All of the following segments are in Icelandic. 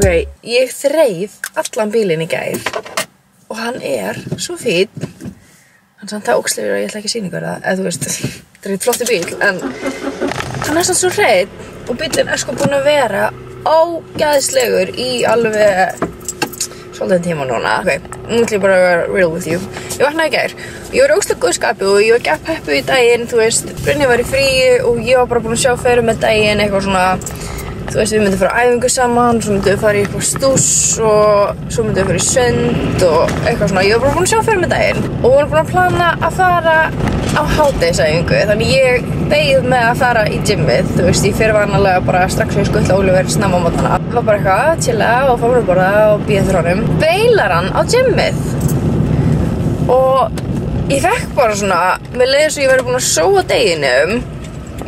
Ok, ég þreif allan bílinn í gær og hann svo fínn. Hann samt það ókslegur og ég ætla ekki að sýna ykkur það, eða þú veist, þetta ekkert flotti bíl, en hann samt svo hreinn og bílinn sko búinn að vera ógeðslegur í alveg svolítið tíma núna. Ok, nú ætlum ég bara að vera real with you. Ég vaknaði í gær og ég var ógeðslega góð skapi og ég var gett peppuð í daginn, þú veist, Brynja var í fríi og ég var bara búin að sjá fyrir með daginn, eitthvað svona. Þú veist, við myndum fara á æfingu saman, svo myndum við fara í eitthvað stús og svo myndum við fara í sund og eitthvað svona. Ég var bara búin að sjá fyrir með daginn og við vorum búin að plana að fara á hádegisæfingu. Þannig ég beið með að fara í gymmið, þú veist, ég fyrir vanalega bara strax við skuttla Oliver snemma á mótnana. Það var bara eitthvað að chilla og fá mér að borða og bíða eftir honum. Beilar hann á gymmið og ég fekk bara svona, mér leið eins og ég væri búin að sóa deginum.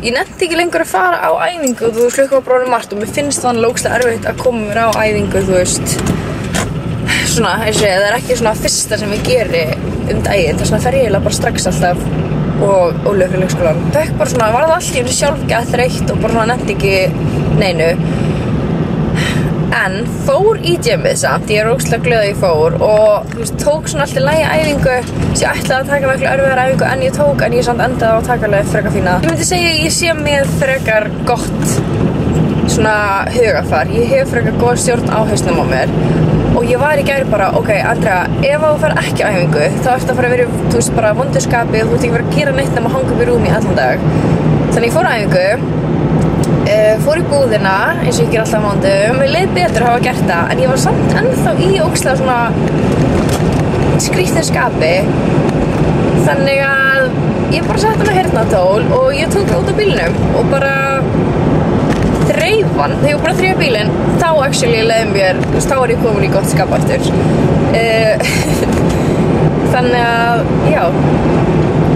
Ég nennti ekki lengur að fara á æfingu, þú veist, klukkan var bara orðið margt og mér finnst það ógeðslega erfitt að koma mér á æfingu, þú veist. Svona, ég segi, það ekki svona fyrsta sem ég geri daginn, þess vegna fer ég bara strax alltaf og Ólöf fyrir leikskólann. Fekk bara svona, var það allt í einu sjálfgefið þreytt og bara svona nennti ekki neinu. En fór í gymmið samt, ég ógeðslega glöð að ég fór og þú veist, tók svona alltaf lægi æfingu sem ég ætlaði að taka miklu erfiðar æfingu en ég tók, en ég samt endaði á að taka alveg frekar fína. Ég myndi segja að ég sé með frekar gott svona hugafar, ég hef frekar góð stjórn á hausnum á mér og ég var í gær bara, ok, Andrea, ef þú fer ekki á æfingu þá ertu að fara að vera, þú veist, bara vondurskapi og þú ert ekki að gera neitt nema að hanga upp í rúmi allan dag. Þannig ég fór á æfingu. Fór í búðina, eins og ég ger alltaf á mándum. Mér leið betur að hafa gert það, en ég var samt ennþá í ógeðslega svona skrýtnu skapi. Þannig að ég bara setti mig heyrnartól og ég tók það út á bílnum og bara þreif hann. Þegar ég var bara að þreifa bílinn, þá actually leiði mér, þú veist, þá var ég komin í gott skap aftur. Þannig að, já,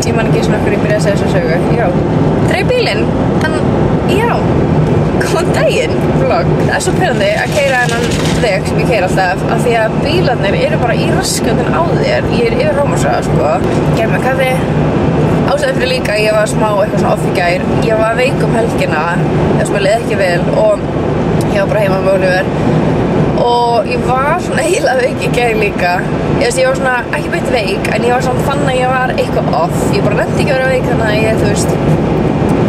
ég man ekki svona hvernig ég byrjaði að segja þessu sögu. Já, þreif bílinn, en já, góðan daginn, vlogg. Það svo pirrandi að keyra þennan veg sem ég keyri alltaf af því að bílarnir eru bara í raskatinn á þér. Ég yfir Rómarsvaða, sko. Gerði með kaffi. Ástæðan fyrir líka, ég var smá eitthvað svona off í gær. Ég var veik helgina, þess að mér leið ekki vel og ég var bara heima með Oliver. Og ég var svona eiginlega veik í gær líka. Ég var svona, ekki beint veik, en ég var svona fann að ég var eitthvað off. Ég bara nefndi ekki að vera veik, þannig að ég, þú veist,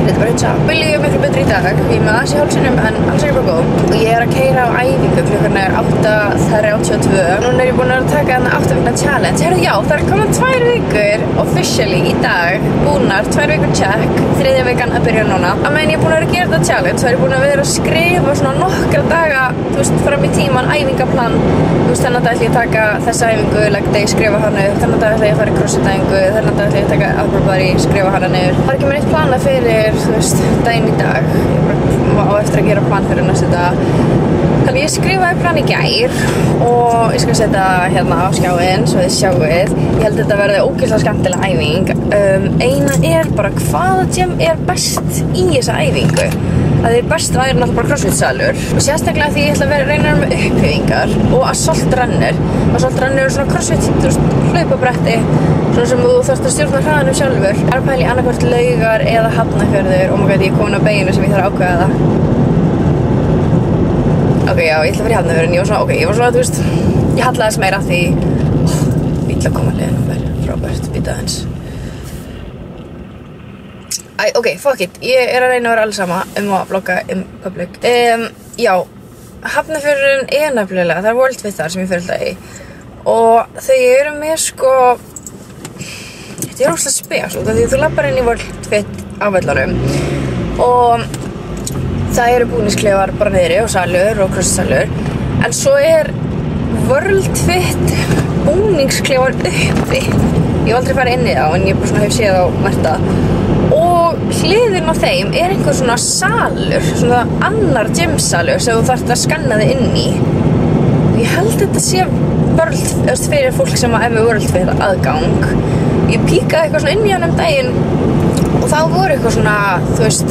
þetta bara hugsa, vilja ég miklu betri í dag, ég með aðeins í hálsinum en alls ekki bara góð. Og ég að keyra á æfingu, klukkan 8:32. Núna ég búin að taka þarna 8 vikna challenge. Heyrðu, já, það komin 2 vikur officially í dag, búnar, 2 vikur check, 3. vikan að byrja núna. Að meðan ég er búin að vera að gera þetta challenge, þá er ég búin að vera að skrifa svona nokkra daga, þú veist, fram í tíman, æfingaplan. Þú veist, þennan dag ætla ég að taka þessa æfingu, leg day, skrifa hana upp, þennan dag ætla ég að fara í crossfit-æfingu, þennan dag ætla ég að taka upper body, skrifa hana niður. Það ekki með neitt planað fyrir, þú veist, daginn í dag. Ég bara á eftir að gera plan fyrir næstu dag. Þannig ég skrifaði plan í gær og ég skal setja hérna á skjáinn svo þið sjáuð. Ég held þetta verði ógeðslega skemmtileg æfing. Eina bara hvaða gym best í þessa æfingu. Það best væri náttúrulega bara crossfit-salur. Og sérstaklega því ég ætla að reyna með upphæfingar og assault runner. Assault runner er svona crossfit, þú veist, hlaupabretti. Svona sem þú þarfst að stjórna hraðanum sjálfur. Ég er að pæla í annarkvort Laugar eða Hafnarfjörður. Oh my god, ég er komin á beginu sem ég þarf að ákveða það. Ok, já, ég ætla að vera í Hafnarfjörðin. Ég var svona, ég var svona, þú veist, ég hallaðist meira af því. Ég ætla að koma leiðin og verða frábært, býta aðeins. Ok, fuck it. Ég er að reyna að vera alls sama að vlogga public. Já, Hafnarfjörðin nefnilega, það World Fit þar sem ég fyrir alltaf í. Og þau eru með sko, þetta ógeðslega spes út af því þú labbar inn í World Fit á vellanum og það eru búningsklefar bara niðri og salur og crosssalur. En svo World Fit búningsklefar uppi. Ég hef aldrei farið inn í þá en ég bara svona hef séð á merta. Og hliðin á þeim einhver svona salur, svona annar gymsalur sem þú þarft að skanna þig inn í. Ég held þetta sé fyrir fólk sem að með World Fit aðgang. Ég píkaði eitthvað svona inn í hann daginn og þá voru eitthvað svona, þú veist,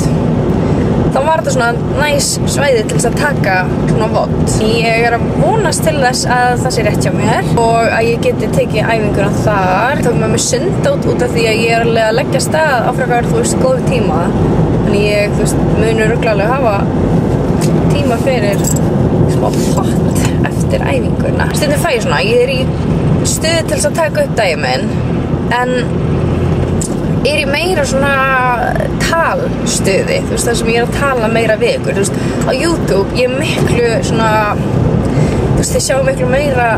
þá var þetta svona næs svæði til þess að taka svona vott. Ég að vonast til þess að það sé rétt hjá mér og að ég geti tekið æfinguna þar. Tók með mig sundót út af því að ég alveg að leggja stað á frekar, þú veist, góð tíma. Þannig ég, þú veist, muni örugglega hafa tíma fyrir smá hot eftir æfinguna. Stundum fæ ég svona, ég í stuði til þess að taka upp daginn minn, en ég í meira svona talstuði, þú veist, þar sem ég að tala meira við ykkur, þú veist, á YouTube, ég miklu svona, þú veist, þið sjá miklu meira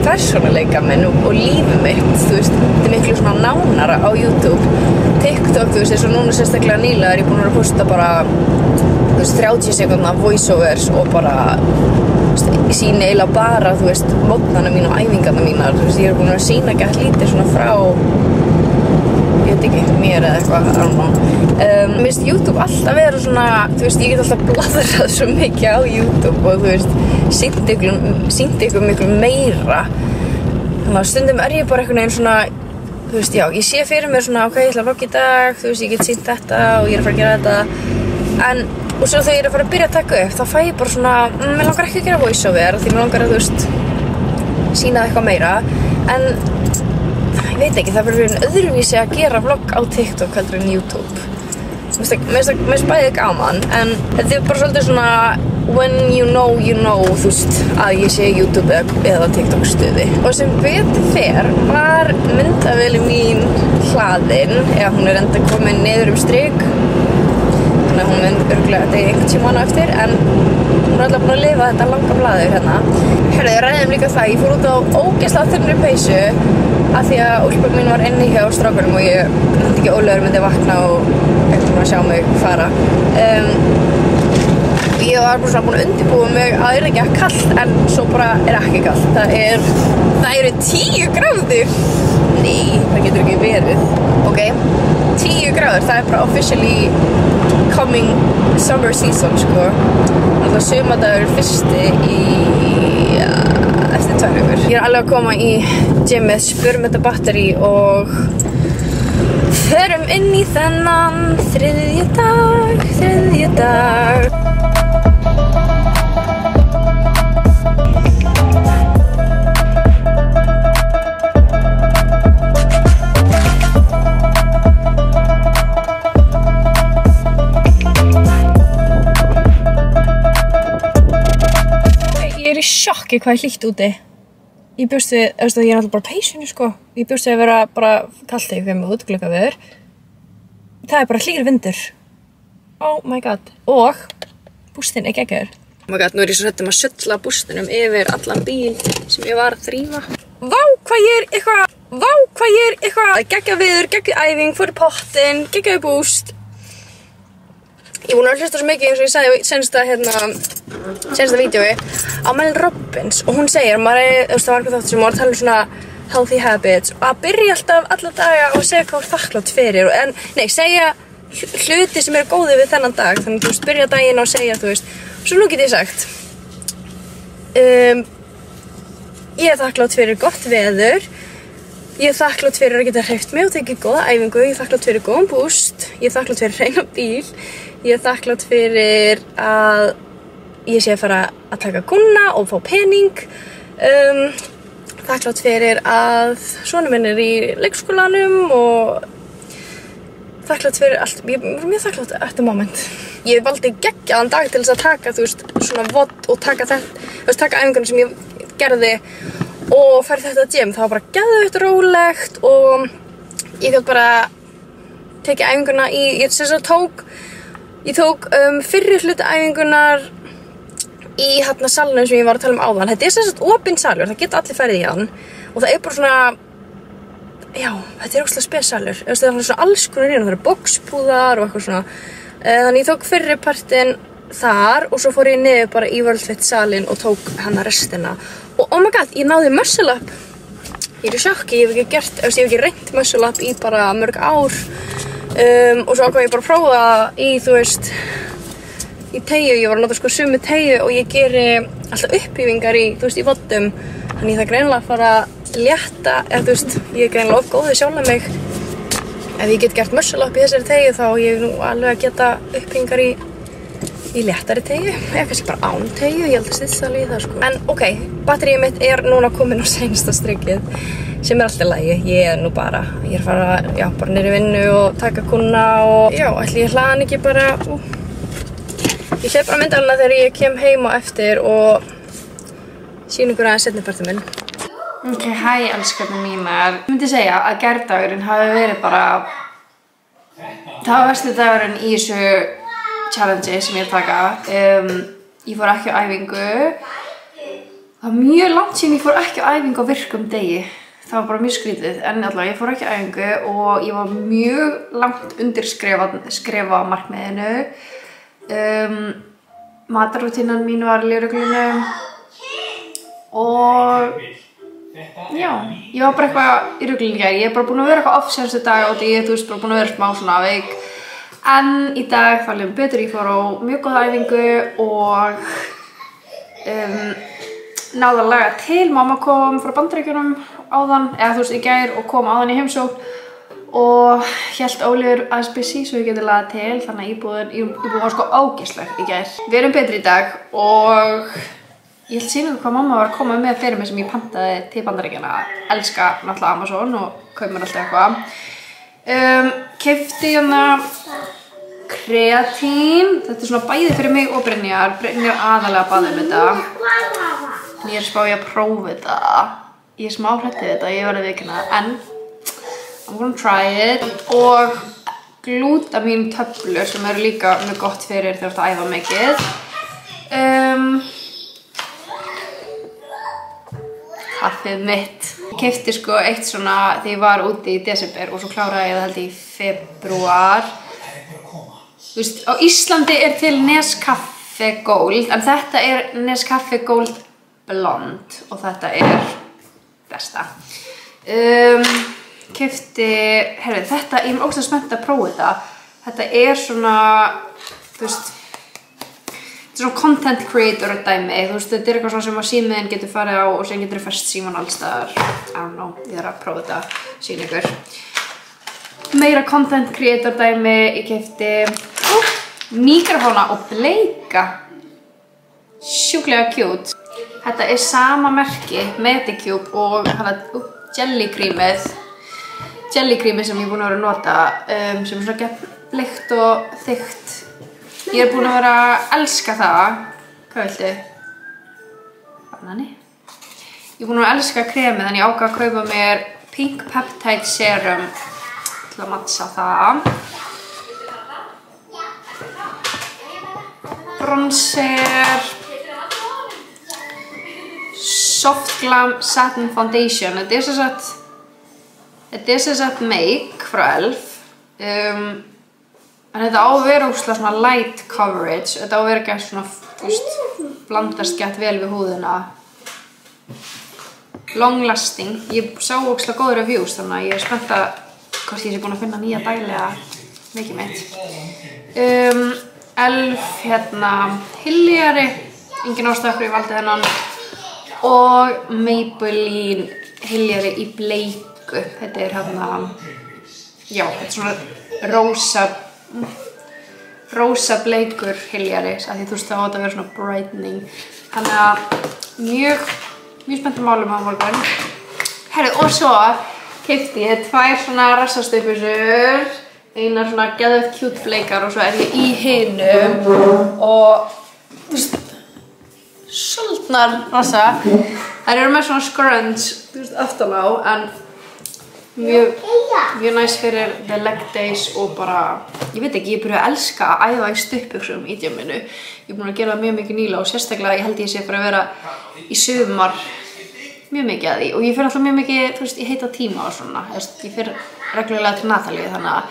persónuleika minn og lífið mitt, þú veist, þetta miklu svona nánara á YouTube. TikTok, þú veist, eins og núna sérstaklega nýlega ég búin að posta bara, þú veist, 30 sekúndna voiceovers og bara, þú veist, ég sýni eiginlega bara, þú veist, mótnana mín og æfingarna mínar, þú veist, ég búin að sýna gett lítið svona frá, ég veit ekki, mér eða eitthvað, I don't know. Mér finnst YouTube alltaf vera svona, þú veist, ég get alltaf bladrað svo mikið á YouTube og, þú veist, sýnt ykkur miklu meira. Þannig að stundum ég bara einhvern veginn svona, þú veist, já, ég sé fyrir mér svona, ok, ég ætla að vlogga í dag, þú veist, ég get sýnt þetta og ég að fara að gera þetta. En, og svo þegar ég að fara að byrja að taka upp, þá fæ ég bara svona, mér langar ekki að gera voiceover, því mér langar að, þú veist, sýna eitthvað meira. En, ég veit ekki, það er bara öðruvísi að gera vlogg á TikTok heldur en YouTube. Mér finnst bæði gaman, en þetta er bara svolítið svona when you know, þú veist, að ég sé YouTube eða TikTok stuði. Og sem betur fer var myndavélin mín hlaðin, eða hún er enda komin niður strik, þannig að hún mun örugglega þetta einhvern tímann á eftir, en hún er alltaf búin að lifa þetta langa blaður hérna. Herðu, ég ræðum líka það, ég fór út á ógeðslega þunnri peysu af því að úlpan mín var inni hjá strákunum og ég myndi ekki Ólafur myndi vakna og eitthvað að sjá mig fara. Ég var bara svona búin að undirbúa mig að það ekki að kallt, en svo bara ekki kallt. Það eru 10 gráður. Nei, það getur ekki verið. Ok, 10 gráður, það er bara officially coming summer season, sko. Þannig að sumadagur fyrsti eftir 2 vikur. Ég er alveg að koma í gymið, spurum þetta batteri og förum inn í þennan þriðja dag. Ég er í sjokki hvað hlýtt úti. Ég bjóst við, þú veist að ég er alltaf bara peysunni, sko. Ég bjóst við að vera bara kallt þegar ég út, gluggaveður. Það er bara hlýr vindur. Oh my god. Og bústinn er geggjaður. Oh my god, nú er ég svo hrædd að sulla bústinum yfir allan bíl sem ég var að þrífa. Vá, hvað ég er eitthvað. Geggjað veður, geggjað æfing, fór í pottinn, geggjaði búst. Ég er búin að hlusta svo mikið eins og ég sagði sensta vídeói á Mel Robbins og hún segir, það var eitthvað þátt sem var að tala um svona healthy habits og að byrja alltaf alla daga og segja hvað er þakklátt fyrir segja hluti sem eru góði við þennan dag, þannig þú veist, byrja daginn og segja, þú veist, svo nú get ég sagt ég er þakklátt fyrir gott veður, ég er þakklátt fyrir að geta hreyft mig og tekið góða æfingu, ég er þakklátt fyrir góðan búst, ég er þakklátt fyrir hreina bíl, ég er þakklátt fyrir að ég sé að fara að taka kúnna og fá pening, þakklátt fyrir að sonur minn er í leikskólanum og þakklátt fyrir allt, ég er mjög þakklátt at the moment. Ég valdi geggjaðan dag til þess að taka, þú veist, svona vott og taka æfinguna sem ég gerði og færi þetta gym. Það var bara geðveikt rólegt og ég gat bara tekið æfinguna ég tók fyrri hluta æfingunar í salnum sem ég var að tala um áðan. Þetta er sem sagt opinn salur, það geta allir farið í hann og það er bara svona, já, þetta er ógeðslega spes salur. Það er svona alls konar það eru boxpúðar og eitthvað svona. Þannig ég tók fyrri partinn þar og svo fór ég niður bara í World Fit salinn og tók hana restina. Og oh my god, ég náði muscle up. Ég er í sjokki, ég hef ekki reynt muscle up í bara mörg ár. Og svo ákvað ég bara að prófa í, þú veist, í teygju, ég var að nota sko sömu teygju og ég geri alltaf upphífingar í, þú veist, í voddum. Þannig ég það greinilega að fara að létta, eða þú veist, ég er greinilega of góð við sjálfa mig. Ef ég get gert muscle up í þessari teygju þá ég nú alveg að geta upphífingar í léttari teygju. Eða kannski bara án teygju, ég held að stýtsa alveg í það sko. En ok, batteríið mitt er núna komin á seinasta strikið, sem er alltaf í lagi. Ég er nú bara, ég er að fara, já, bara niður í vinnu og taka kúnna og já, ætli ég hlaðan ekki bara Ég hleyp bara myndalina þegar ég kem heim á eftir og sýn ykkur aðeins seinnipartinn minn. Ok, hæ elskarnir mínar. Ég myndi segja að gærdagurinn hafi verið bara... Það var versti dagurinn í þessu challenge sem ég er að taka. Ég fór ekki á æfingu. Það var mjög langt síðan ég fór ekki á æfingu á virkum degi. Það var bara mjög skrítið, en allavega ég fór ekki á æfingu og ég var mjög langt undir skrefa markmiðinu. Matarrútínan mín var í lögreglunni og já, ég var bara eitthvað í ruglunni í gær. Ég er bara búin að vera eitthvað off senstu dag og ég er bara búin að vera smá svona veik. En í dag þá lífum betur, ég fór á mjög góða æfingu og náði að laga til. Mamma kom frá Bandaríkjunum áðan, eða þú veist í gær og kom áðan í heimsókn og hélt Ólífur aðeins busy svo ég geti lagað til, þannig að íbúðin var sko ógeðsleg í gær. Við erum betri í dag og ég held sýna hvað mamma var að koma með fyrir mig sem ég pantaði til Bandaríkjanna. Elska náttúrulega Amazon og kaup mér alltaf eitthvað. Keypti hérna kreatín, þetta er svona bæði fyrir mig og Brynjar. Brynjar aðalega baði þetta. Ég er spá ég að prófa þetta. Ég er smá hrædd við þetta, ég verði að viðurkenna það, en I'm gonna try it. Og glútamín töflur sem eru líka mjög gott fyrir þegar þú ert að æfa mikið. Kaffið mitt. Ég keypti sko eitt svona þegar ég var úti í desember og svo kláraði ég það held í febrúar. Þú veist, á Íslandi er til Nescafé Gold, en þetta er Nescafé Gold Blond og þetta er besta. Keypti, herri, þetta, ég er ógeðslega spennt að prófa þetta. Þetta er svona, þú veist, þetta er svona content creator dæmi. Þú veist, þetta er eitthvað svona sem að símiðin getur farið á og sem getur fest síman alls staðar. I don't know, ég er að prófa þetta, sína ykkur. Meira content creator dæmi, ég keypti mikrofóna og bleika. Sjúklega cute. Þetta er sama merki, Medicube og jellycreamið sem ég er búin að vera að nota, sem er svona bleikt og þykkt. Ég er búin að vera að elska það. Hvað viltu? Banani? Ég er búin að vera að elska kremið, þannig ég ákvað að kaupa mér Pink Peptide Serum til að matcha það. Bronzer. Soft Glam Satin Foundation. Þetta er sem sagt make frá Elf. En þetta á að vera ógeðslega svona light coverage. Þetta á að vera gett svona, þú veist, blandast gett vel við húðina. Long lasting. Ég sá ógeðslega góð reviews, þannig að ég er spennt að hvort ég sé búin að finna nýja dæli að mikið mitt. Elf, hérna, hyljari. Engin ástæða hverju ég valdi þennan. Og Maybelline hyljari í bleiku. Þetta er hérna, já, þetta er svona rósa bleikur hyljari, af því þú veist það átt að vera svona brightening. Þannig að mjög spennt að mála á morgun. Herri, og svo keypti ég tvær svona rassastupusur, einar svona geðveikt cute bleikar og svo er ég í hinum og þú veist, soldnar rassa. Þær eru með svona scrunch, þú veist, aftan á, en mjög næs fyrir the leg days og bara, ég veit ekki, ég byrja að elska að æfa í stuttbuxum í gyminu. Ég er búin að gera það mjög mikið nýlega og sérstaklega ég held ég sé bara að vera í sumar mjög mikið að því og ég fer alltaf mjög mikið, þú veist, í heita tíma og svona. Ég fer reglulega til Natalíu, þannig að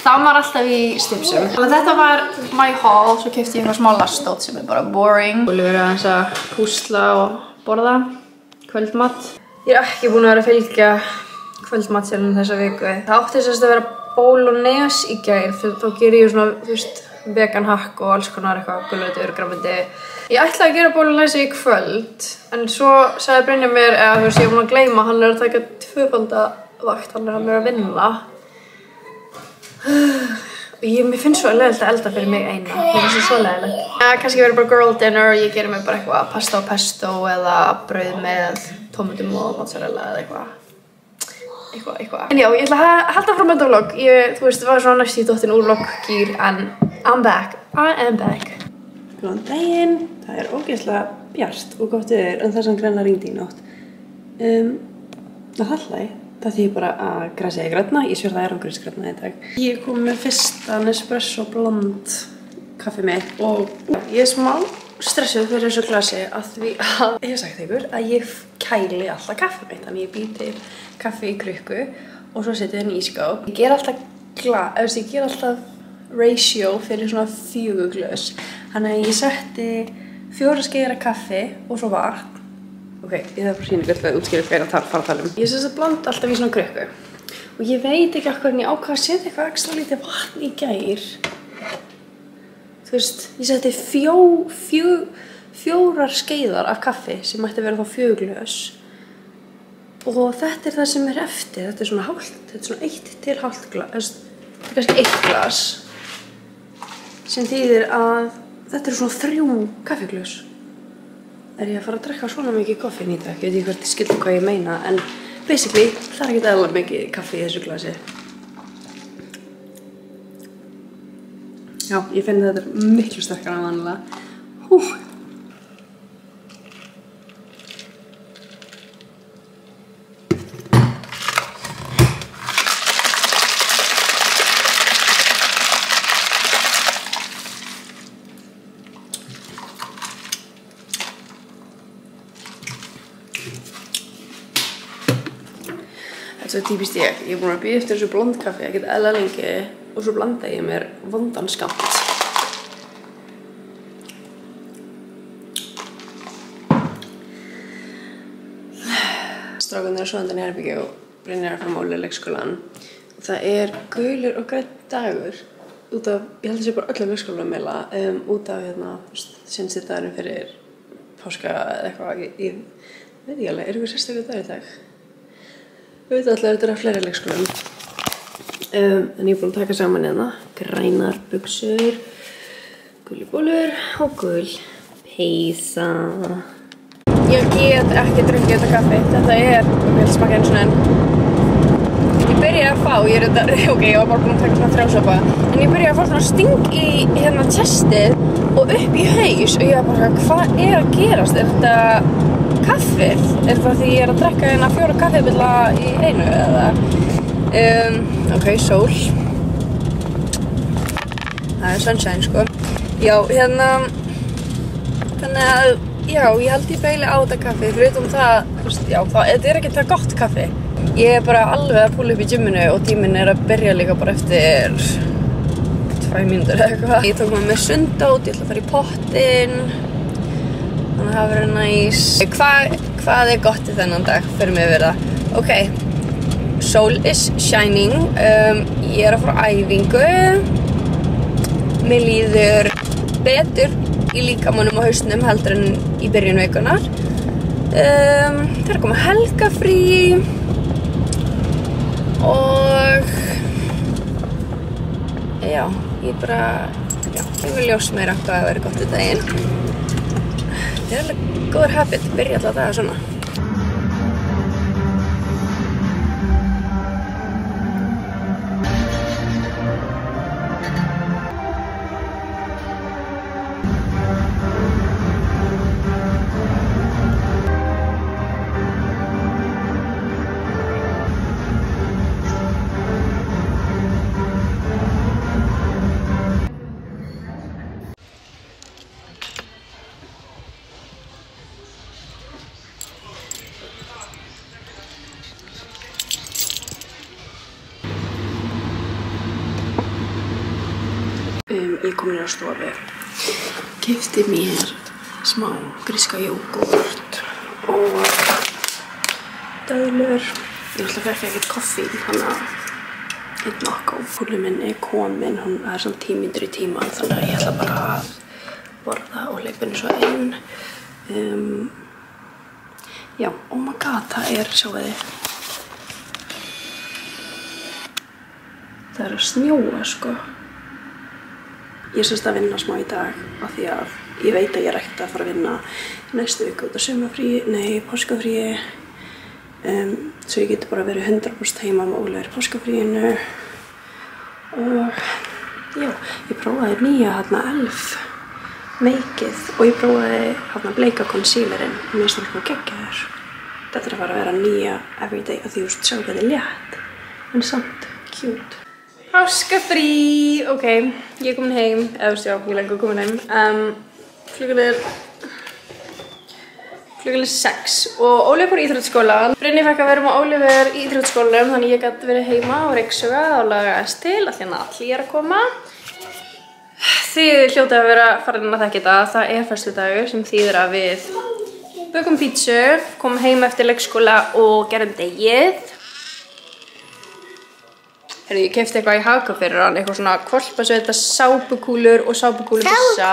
það var alltaf í stipsum. Þannig að þetta var my haul, svo keypti ég eitthvað smá lastót sem er bara boring. Ég vil vera aðeins að púsla og borða kvöldmatt. Ég er ekki búin að vera að fylgja kvöldmatsélum þessa viku. Það átti sérst að vera bolognese í gær, þá ger ég svona, þú veist, vegan hakk og alls konar eitthvað gulrætur, grænmeti. Ég ætlaði að gera bolognese í kvöld, en svo sagði Brynjar mér, eða þú veist, ég er búin að gleyma, hann er að taka 2-faldavakt, hann er að vera að vinna. Mér finnst svo leiðilegt að elda fyrir mig eina. Mér finnst það svo leiðilegt. Kannski verður bara girl dinner og ég gerir mér bara eitthvað pasta og pesto eða brauð með tómatum og mozzarella eða eitthvað. En já, ég ætla að halda frá með þetta vlog. Þú veist, það var svona næst í dottin úr vloggýr, en I'm back. I am back. Góðan daginn, það ógeðslega bjart og gott veður en það sem greina ringdi í nótt. Það þýðir bara að grasið grænna, ég sver það árangrísgrænna í dag. Ég kom með fyrsta Nespresso blond kaffi mitt og ég smá stressuð fyrir þessu glasi að því að ég hef sagt ykkur að ég kæli alltaf kaffi mitt. Þannig ég bý til kaffi í krukku og svo setja henni í ísskáp. Ég ger alltaf ratio fyrir svona 4 glös. Þannig að ég setti 4 skeiðar af kaffi og svo vatn. Ok, ég þarf bara að sýna ykkur að útskýra hvað ég er að fara að tala um. Ég sé þess að blanda alltaf í svona krukku. Og ég veit ekki af hvernig ég ákvað að setja eitthvað ekstra lítið vatn í gær. Þú veist, ég setti 4 skeiðar af kaffi sem mætti vera þá 4 glös. Og þetta það sem eftir. Þetta svona hálft, þetta svona 1 til hálft glas. Þetta kannski 1 glas. Sem þýðir að þetta svona 3 kaffiglös. Er ég að fara að drekka svona mikið kaffi í dag? Ég veit ekki hvort ég skilur hvað ég meina, en basically það er ekkert eðlilega mikið kaffi í þessu glasi. Já, ég finn þetta miklu sterkara en vanlega. Þetta típist ég er búin að bíða eftir þessu blondkaffi ekkert eðlilega lengi og svo blanda ég mér vondan skammt. Strákarnir eru sofandi í herbergi og Brynjar er frá Móli leikskólan. Það er gulur og grænn dagur út af, ég held að það sé bara öllum leikskólameila út af sinnsið dagurinn fyrir páska eða eitthvað. Ég veit ekki alveg, ykkur sérstakur dagur í dag? Ég veit alltaf að þetta fleiri leikskólum. En ég er búin að taka saman hérna grænar buxur, guli bólur og gul peysa. Ég get ekki drukkið þetta kaffi. Þetta ég vil smaka einu svona en ég byrjaði að fá, ok, ég var bara búin að taka svona 3 sopa, en ég byrjaði að fá svona sting í hérna chestið og upp í haus og ég var bara, hvað er að gerast? Er þetta kaffið? Er það því ég er að drekka hérna 4 kaffibilla í einu eða? Ok, sól. Það er sunshine sko. Já, hérna, þannig að, já, ég held ég beili á þetta kaffi, fyrir það, já, þetta er ekki það gott kaffi. Ég er bara alveg að púla upp í gymminu og tíminn er að byrja líka bara eftir 2 mínútur eða eitthvað. Ég tók með sundót, ég ætla að fara í pottinn. Þannig að það verður næs. Hvað er gott í þennan dag fyrir mig að vera? Ok, soul is shining. Ég er að fara á æfingu. Mér líður betur í líkamanum og hausnum heldur en í byrjun vikunar. Það er að koma helgafrí. Og já, ég vil ljósa meira hvað að vera gott í daginn. Það er alveg góður habit, byrja alltaf daga svona. Ég kom inn á stofu, keypti mér smá gríska jógurt og döðlur. Ég ætla að fekk ekkert kaffi, þannig að einn nokk á púlinn minn er komin, hún er svona 10 mínútur í tíman, þannig að ég ætla bara að borða og hleypa henni svo inn. Já, oh my god, það er, sjáu þið. Það er að snjóa, sko. Ég sérst að vinna smá í dag af því að ég veit að ég er ekkert að fara að vinna næstu viku út af páskafríi. Svo ég geti bara verið 100% heima með Óla í páskafríinu. Og já, ég prófaði nýja hérna Elf makeið og ég prófaði hérna bleika concealerinn og mér finnst það geggjaður. Þetta er að fara að vera nýja everyday og því sjá hvað þetta er létt en samt cute. Páskafrí, ok, ég er komin heim, eða já, ég er lengur komin heim. Klukkan er 6 og Ólífer fór í íþróttaskólann. Brynni fekk að vera með Ólífer í íþróttaskólanum þannig ég gæti verið heima og reyksuga og lagaðist til af því að Natalie er að koma. Þið hljótið að vera farin að þekka þetta, það er föstudagur sem þýðir að við bökum pítsu, komum heim eftir leikskóla og gerum degið. Herri, ég keypti eitthvað í Hagkaup fyrir hann, eitthvað svona hvolpasveita sápukúlur og sápukúlubissa.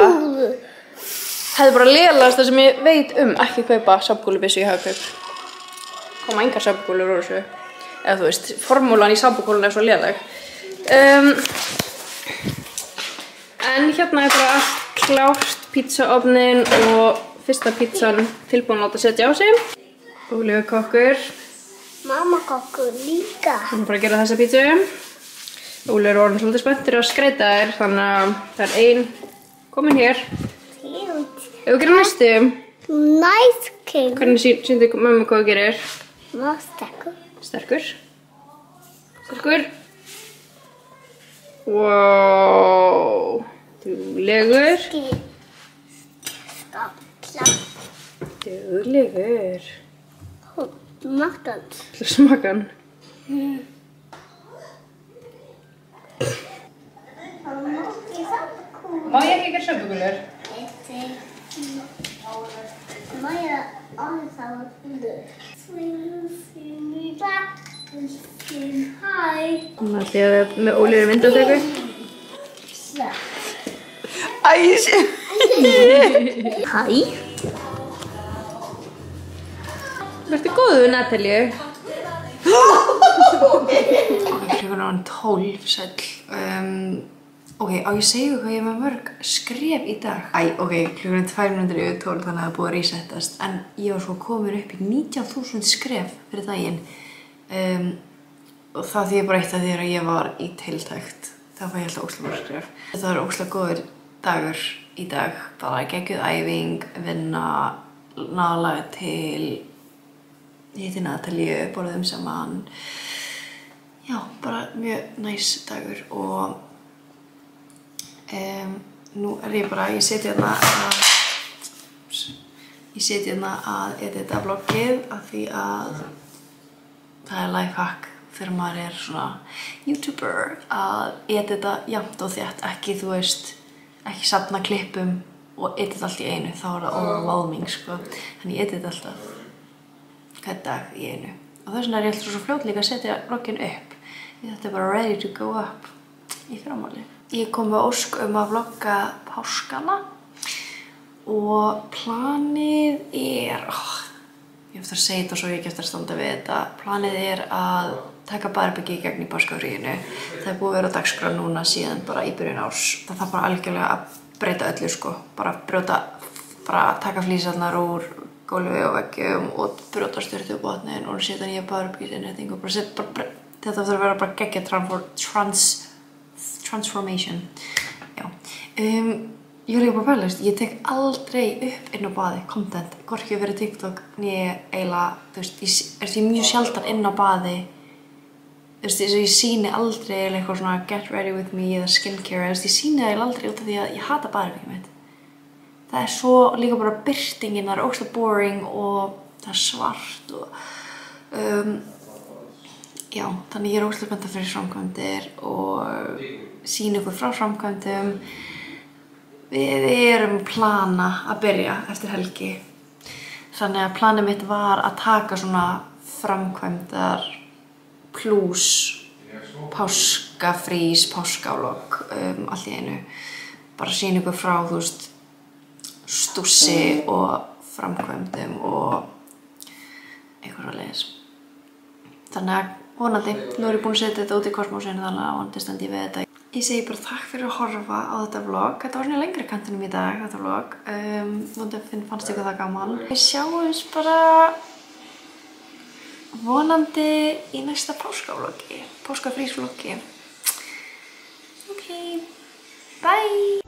Hefði bara lélegast það sem ég veit ekki kaupa sápukúlubissu í Hagkaup. Koma engar sápukúlur úr þessu. Eða þú veist, formúlan í sápukúlun er svo léleg. En hérna er bara allt klárt, pítsaofnin og fyrsta pítsan tilbúin að láta setja á sig. Ólífer kokkur. Mamma kokkur líka. Hún er bara að gera þessa pítsu. Ólífer er orðin svolítið spenntur að skreita þér, þannig að það er ein komin hér. Ef við gerum næstu. Nice king. Hvernig sýndi mömmu hvað þú gerir? Má sterkur. Sterkur. Sterkur. Wow. Duglegur. Duglegur. Þú mátt hann. Þú smaka hann. Má ég ekki gera sápukúlur? Má ég aðeins það undir? Hæ. Þannig að þið er með Ólífer myndatöku. Hæ. Vertu góðu, Natalie. Klukkan er 12, sæll. Ok, á ég segja hvað ég er með mörg skref í dag. Ok, klukkan er 2 mínútur yfir 12 þannig að það er búið að resettast. En ég var svo komin upp í 19.000 skref fyrir daginn. Og það þýðir bara eitt af því að ég var í tiltækt. Það var ég alltaf ógeðslega mörg skref. Það var ógeðslega góður dagur í dag. Bara geggjuð æfing, vinna, nálaga til, hitti Natalie, borðum saman. Já, bara mjög næs dagur og nú er ég bara, ég seti hérna að edita vloggið af því að það er lifehack þegar maður er svona YouTuber að edita jafnt og þétt, ekki þú veist, ekki safna klippum og edita allt í einu, þá er það overwhelming sko, þannig ég edita alltaf hvern dag í einu og þess vegna er ég alltaf svo fljót líka að setja vloggin upp, þetta er bara ready to go up í framhaldi. Ég kom með ósk að vlogga páskana og planið er, ég eftir að segja þetta svo ég ekki eftir að standa við þetta, planið er að taka barbecue í gegn í páskafríinu. Það er búið að vera á dagskrá núna síðan bara í byrjun árs. Það þarf bara algjörlega að breyta öllu sko, bara taka flísarnar úr gólfi og veggjum og brjóta sturtubotnin og setja nýja barbecue-innréttingu og þetta þarf að vera bara geggja transformation. Já. Ég var líka bara pælast, ég tek aldrei upp inn á baði, content, hvorki að vera TikTok, nýja eiginlega, þú veist, ég er mjög sjaldan inn á baði, þú veist, ég sýni aldrei eitthvað svona get ready with me eða skincare, ég sýni það aldrei út af því að ég hata baðherbergið mitt. Það er svo líka bara birtingin, það er ógeðslega boring og það er svart og já, þannig ég er ógeðslega spennt fyrir framkvæmdir og sýna ykkur frá framkvæmdum. Við erum að plana að byrja eftir helgi. Þannig að planið mitt var að taka svona framkvæmdar pluss páskafrís, páskavlogg, allt í einu. Bara sýna ykkur frá, þú veist, stússi og framkvæmdum og eitthvað svoleiðis. Þannig að vonandi, nú er ég búin að setja þetta út í kosmósinu þannig að vonandi standi ég við þetta. Ég segi bara takk fyrir að horfa á þetta vlogg. Þetta var svona lengri kantinum í dag, þetta vlogg. Vonandi fannst ykkur það gaman. Við sjáumst bara vonandi í næsta páskavloggi, páskafrísvloggi. Ok, bye!